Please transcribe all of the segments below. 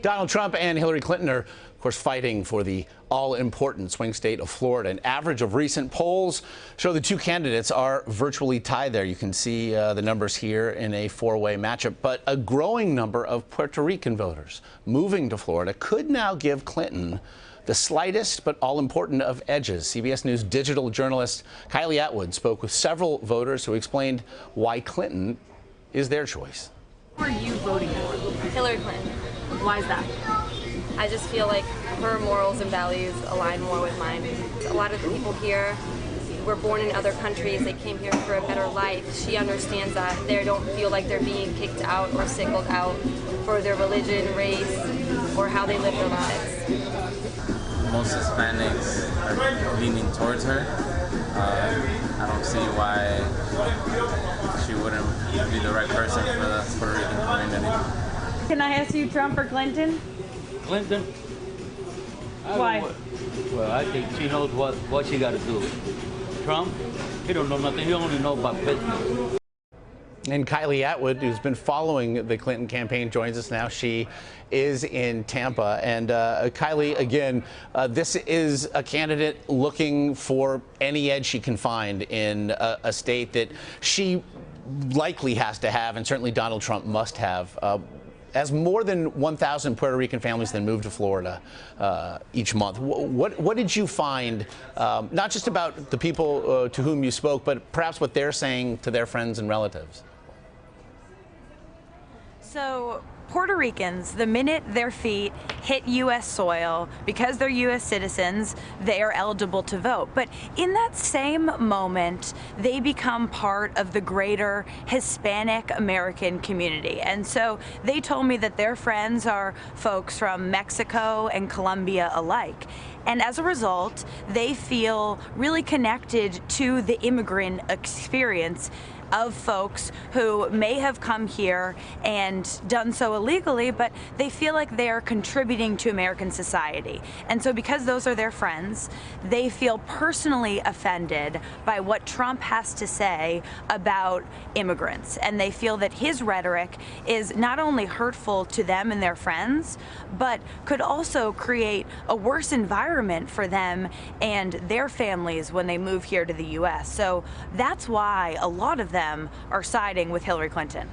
Donald Trump and Hillary Clinton are, of course, fighting for the all-important swing state of Florida. An average of recent polls show the two candidates are virtually tied there. You can see the numbers here in a four-way matchup. But a growing number of Puerto Rican voters moving to Florida could now give Clinton the slightest but all-important of edges. CBS News digital journalist Kylie Atwood spoke with several voters who explained why Clinton is their choice. Who are you voting for? Hillary Clinton. Why is that? I just feel like her morals and values align more with mine. A lot of the people here were born in other countries. They came here for a better life. She understands that. They don't feel like they're being kicked out or singled out for their religion, race, or how they live their lives. Most Hispanics are leaning towards her. I don't see why she wouldn't be the right person for the Puerto Rican community. Can I ask you, Trump or Clinton? Clinton. Why? Well, I think she knows what she got to do. Trump, he don't know nothing. He only know about business. And Kylie Atwood, who's been following the Clinton campaign, joins us now. She is in Tampa. And Kylie, again, this is a candidate looking for any edge she can find in a state that she likely has to have, and certainly Donald Trump must have. As more than 1,000 Puerto Rican families then move to Florida each month, what did you find, not just about the people to whom you spoke, but perhaps what they're saying to their friends and relatives? So Puerto Ricans, the minute their feet hit U.S. soil, because they're U.S. citizens, they are eligible to vote. But in that same moment, they become part of the greater Hispanic American community. And so they told me that their friends are folks from Mexico and Colombia alike. And as a result, they feel really connected to the immigrant experience of folks who may have come here and done so illegally, but they feel like they are contributing to American society. And so because those are their friends, they feel personally offended by what Trump has to say about immigrants. And they feel that his rhetoric is not only hurtful to them and their friends, but could also create a worse environment for them and their families when they move here to the U.S. So that's why a lot of them are siding with Hillary Clinton.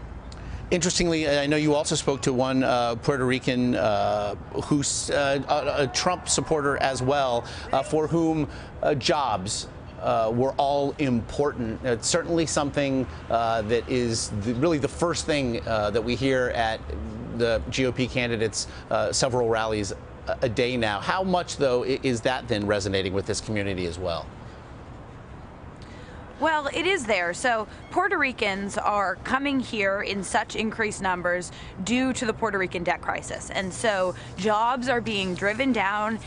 Interestingly, I know you also spoke to one Puerto Rican who's a Trump supporter as well, for whom jobs were all important. It's certainly something that is really the first thing that we hear at the GOP candidates' several rallies a day now. How much, though, is that then resonating with this community as well? Well, it is there. So Puerto Ricans are coming here in such increased numbers due to the Puerto Rican debt crisis. And so jobs are being driven down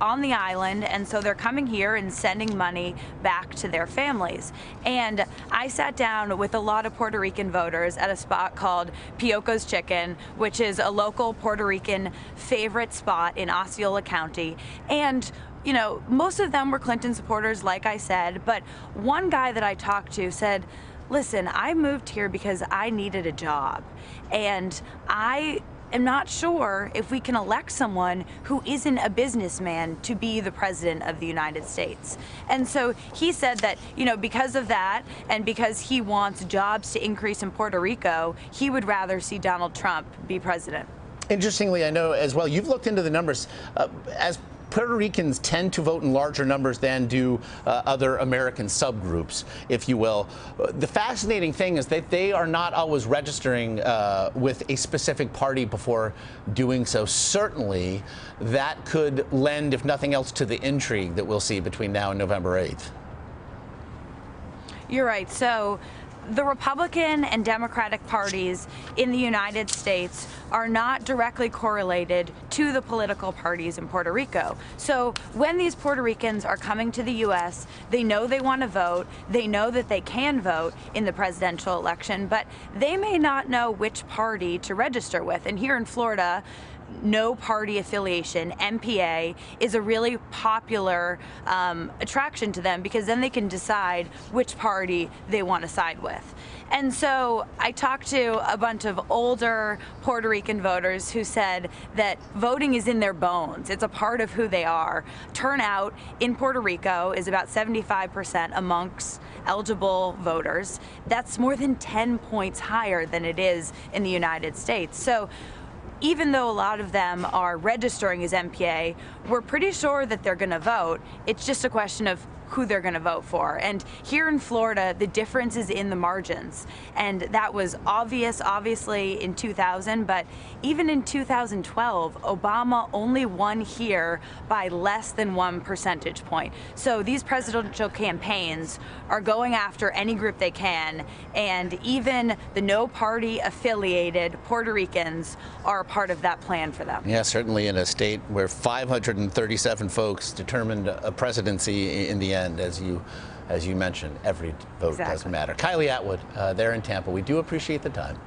on the island, and so they're coming here and sending money back to their families. And I sat down with a lot of Puerto Rican voters at a spot called Pioco's Chicken, which is a local Puerto Rican favorite spot in Osceola County. And you know, most of them were Clinton supporters, like I said, but one guy that I talked to said, listen, I moved here because I needed a job, and I am not sure if we can elect someone who isn't a businessman to be the president of the United States. And so he said that, you know, because of that, and because he wants jobs to increase in Puerto Rico, he would rather see Donald Trump be president. Interestingly, I know as well, you've looked into the numbers. As Puerto Ricans tend to vote in larger numbers than do other American subgroups, if you will. The fascinating thing is that they are not always registering with a specific party before doing so. Certainly, that could lend, if nothing else, to the intrigue that we'll see between now and November 8th. You're right. So the Republican and Democratic parties in the United States are not directly correlated to the political parties in Puerto Rico. So when these Puerto Ricans are coming to the U.S., they know they want to vote, they know that they can vote in the presidential election, but they may not know which party to register with. And here in Florida, no party affiliation, MPA, is a really popular attraction to them, because then they can decide which party they want to side with. And so I talked to a bunch of older Puerto Rican voters who said that voting is in their bones. It's a part of who they are. Turnout in Puerto Rico is about 75% amongst eligible voters. That's more than 10 points higher than it is in the United States. So even though a lot of them are registering as MPA, we're pretty sure that they're going to vote. It's just a question of who they're going to vote for. And here in Florida, the difference is in the margins. And that was obvious, obviously, in 2000, but even in 2012, Obama only won here by less than 1 percentage point. So these presidential campaigns are going after any group they can, and even the no party affiliated Puerto Ricans are a part of that plan for them. Yeah, certainly in a state where 537 folks determined a presidency in the end. As you mentioned, every vote does matter. Kylie Atwood, there in Tampa. We do appreciate the time.